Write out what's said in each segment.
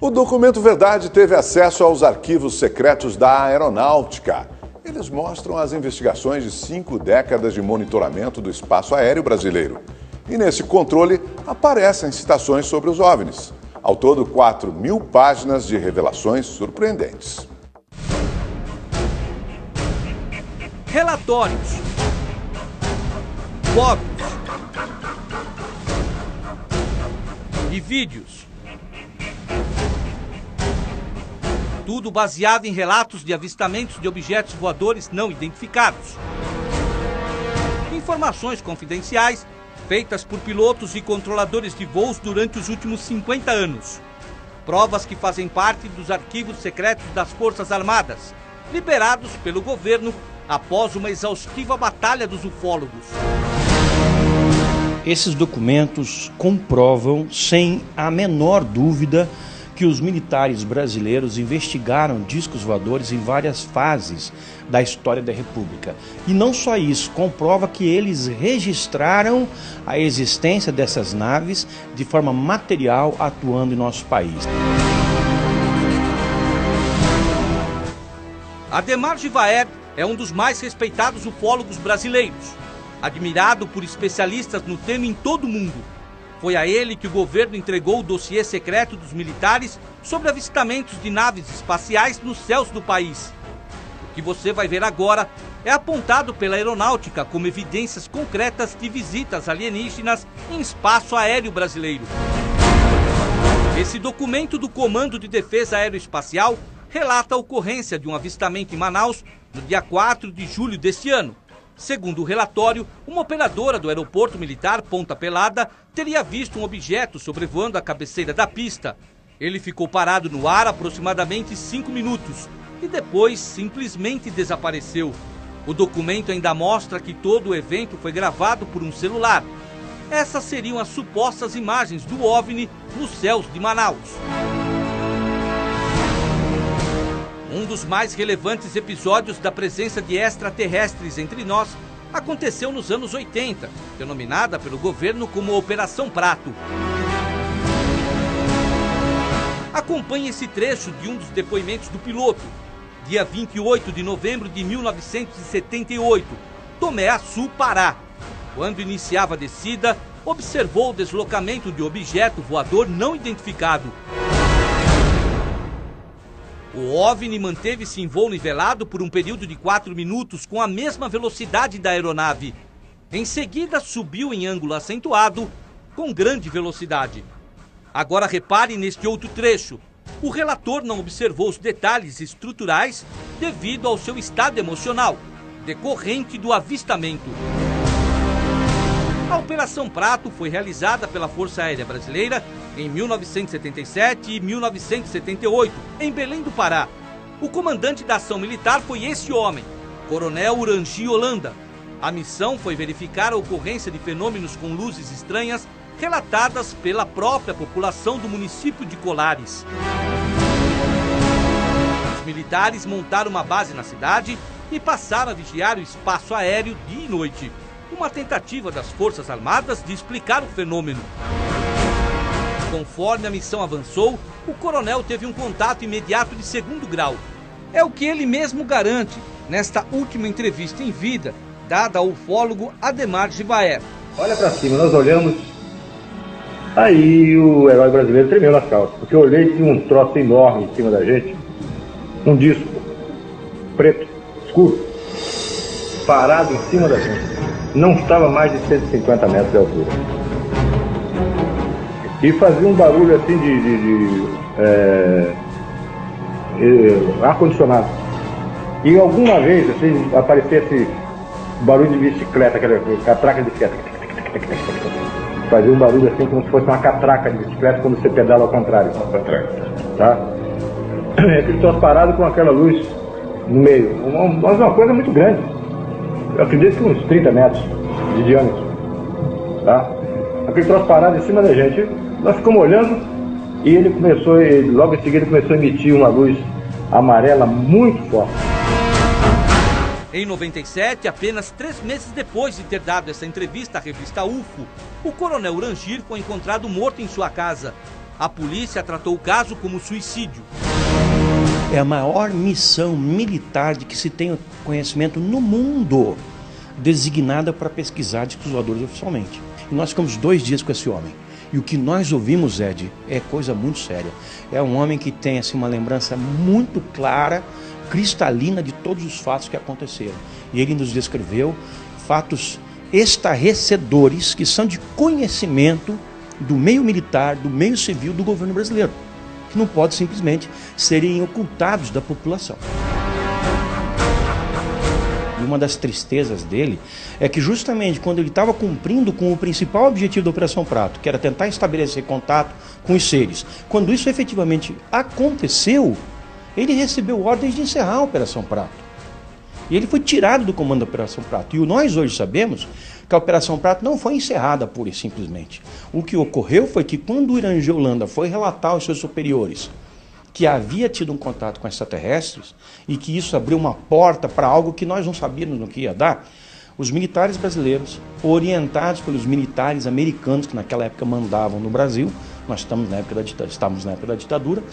O Documento Verdade teve acesso aos arquivos secretos da Aeronáutica. Eles mostram as investigações de 5 décadas de monitoramento do espaço aéreo brasileiro. E nesse controle aparecem citações sobre os OVNIs. Ao todo, 4.000 páginas de revelações surpreendentes. Relatórios, fotos e vídeos. Tudo baseado em relatos de avistamentos de objetos voadores não identificados. Informações confidenciais feitas por pilotos e controladores de voos durante os últimos 50 anos. Provas que fazem parte dos arquivos secretos das Forças Armadas, liberados pelo governo após uma exaustiva batalha dos ufólogos. Esses documentos comprovam, sem a menor dúvida, que os militares brasileiros investigaram discos voadores em várias fases da história da República. E não só isso, comprova que eles registraram a existência dessas naves de forma material atuando em nosso país. Ademar Givaer é um dos mais respeitados ufólogos brasileiros, admirado por especialistas no tema em todo o mundo. Foi a ele que o governo entregou o dossiê secreto dos militares sobre avistamentos de naves espaciais nos céus do país. O que você vai ver agora é apontado pela aeronáutica como evidências concretas de visitas alienígenas em espaço aéreo brasileiro. Esse documento do Comando de Defesa Aeroespacial relata a ocorrência de um avistamento em Manaus no dia 4 de julho deste ano. Segundo o relatório, uma operadora do aeroporto militar Ponta Pelada teria visto um objeto sobrevoando a cabeceira da pista. Ele ficou parado no ar aproximadamente 5 minutos e depois simplesmente desapareceu. O documento ainda mostra que todo o evento foi gravado por um celular. Essas seriam as supostas imagens do OVNI nos céus de Manaus. Um dos mais relevantes episódios da presença de extraterrestres entre nós aconteceu nos anos 80, denominada pelo governo como Operação Prato. Acompanhe esse trecho de um dos depoimentos do piloto. Dia 28 de novembro de 1978, Tomé-Açu, Pará. Quando iniciava a descida, observou o deslocamento de objeto voador não identificado. O OVNI manteve-se em voo nivelado por um período de 4 minutos com a mesma velocidade da aeronave. Em seguida, subiu em ângulo acentuado com grande velocidade. Agora repare neste outro trecho. O relator não observou os detalhes estruturais devido ao seu estado emocional, decorrente do avistamento. A Operação Prato foi realizada pela Força Aérea Brasileira em 1977 e 1978, em Belém do Pará. O comandante da ação militar foi esse homem, Coronel Urangi Holanda. A missão foi verificar a ocorrência de fenômenos com luzes estranhas relatadas pela própria população do município de Colares. Os militares montaram uma base na cidade e passaram a vigiar o espaço aéreo dia e noite. Uma tentativa das Forças Armadas de explicar o fenômeno. Conforme a missão avançou, o coronel teve um contato imediato de 2º grau. É o que ele mesmo garante nesta última entrevista em vida, dada ao ufólogo Ademar Givaer. Olha pra cima, nós olhamos, aí o herói brasileiro tremeu nas calças, porque eu olhei e tinha um troço enorme em cima da gente, um disco preto, escuro, parado em cima da gente. Não estava mais de 150 metros de altura. E fazia um barulho assim de ar-condicionado. E alguma vez assim, aparecesse barulho de bicicleta, aquela catraca de bicicleta. Fazia um barulho assim como se fosse uma catraca de bicicleta quando você pedala ao contrário. Tá? Aquele troço parado com aquela luz no meio. Uma coisa muito grande. Eu acredito que uns 30 metros de diâmetro. Tá? Aquele troço parado em cima da gente. Nós ficamos olhando e ele começou, logo em seguida começou a emitir uma luz amarela muito forte. Em 97, apenas 3 meses depois de ter dado essa entrevista à revista UFO, o coronel Urangir foi encontrado morto em sua casa. A polícia tratou o caso como suicídio. É a maior missão militar de que se tem conhecimento no mundo, designada para pesquisar discos voadores oficialmente. E nós ficamos 2 dias com esse homem. E o que nós ouvimos, Ed, é coisa muito séria. É um homem que tem assim, uma lembrança muito clara, cristalina de todos os fatos que aconteceram. E ele nos descreveu fatos estarrecedores que são de conhecimento do meio militar, do meio civil do governo brasileiro, que não pode simplesmente serem ocultados da população. E uma das tristezas dele é que justamente quando ele estava cumprindo com o principal objetivo da Operação Prato, que era tentar estabelecer contato com os seres, quando isso efetivamente aconteceu, ele recebeu ordens de encerrar a Operação Prato. E ele foi tirado do comando da Operação Prato. E nós hoje sabemos que a Operação Prato não foi encerrada pura e simplesmente. O que ocorreu foi que quando o Irangê Holanda foi relatar aos seus superiores que havia tido um contato com extraterrestres e que isso abriu uma porta para algo que nós não sabíamos no que ia dar, os militares brasileiros, orientados pelos militares americanos que naquela época mandavam no Brasil, nós estávamos na época da ditadura,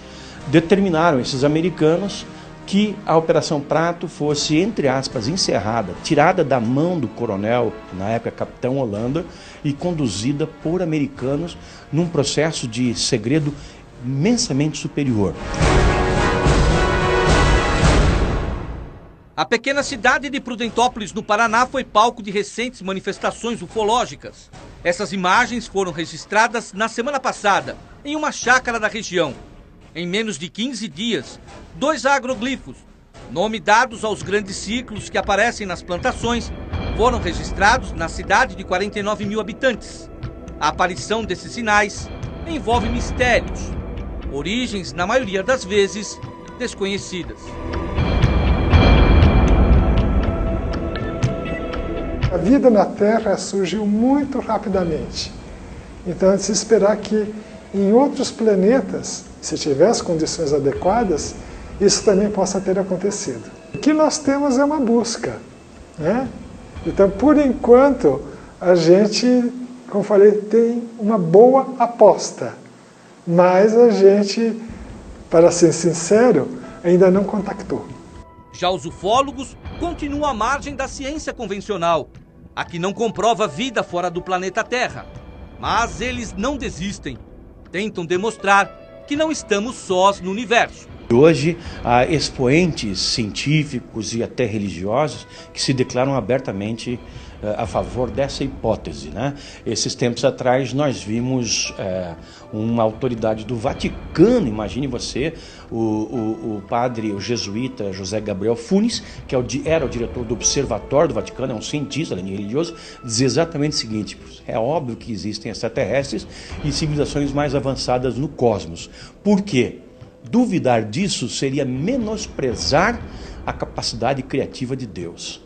determinaram esses americanos que a Operação Prato fosse, entre aspas, encerrada, tirada da mão do coronel, na época capitão Holanda, e conduzida por americanos num processo de segredo imensamente superior. A pequena cidade de Prudentópolis, no Paraná, foi palco de recentes manifestações ufológicas. Essas imagens foram registradas na semana passada, em uma chácara da região. Em menos de 15 dias, 2 agroglifos, nome dados aos grandes ciclos que aparecem nas plantações, foram registrados na cidade de 49 mil habitantes. A aparição desses sinais envolve mistérios, origens, na maioria das vezes, desconhecidas. A vida na Terra surgiu muito rapidamente. Então, é de se esperar que em outros planetas, se tiver as condições adequadas, isso também possa ter acontecido. O que nós temos é uma busca, né? Então, por enquanto, a gente, como falei, tem uma boa aposta. Mas a gente, para ser sincero, ainda não contactou. Já os ufólogos continuam à margem da ciência convencional, a que não comprova vida fora do planeta Terra. Mas eles não desistem. Tentam demonstrar que não estamos sós no universo. Hoje, há expoentes científicos e até religiosos que se declaram abertamente a favor dessa hipótese, né? Esses tempos atrás nós vimos uma autoridade do Vaticano, imagine você, o padre, o jesuíta José Gabriel Funes, que era o diretor do Observatório do Vaticano, é um cientista além de religioso, diz exatamente o seguinte: é óbvio que existem extraterrestres e civilizações mais avançadas no cosmos. Por quê? Duvidar disso seria menosprezar a capacidade criativa de Deus.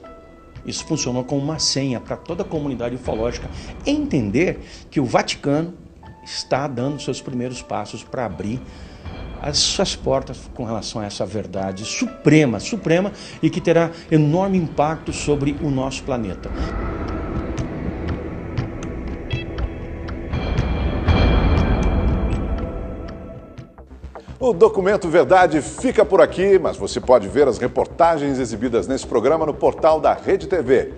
Isso funcionou como uma senha para toda a comunidade ufológica entender que o Vaticano está dando seus primeiros passos para abrir as suas portas com relação a essa verdade suprema e que terá enorme impacto sobre o nosso planeta. O Documento Verdade fica por aqui, mas você pode ver as reportagens exibidas nesse programa no portal da Rede TV.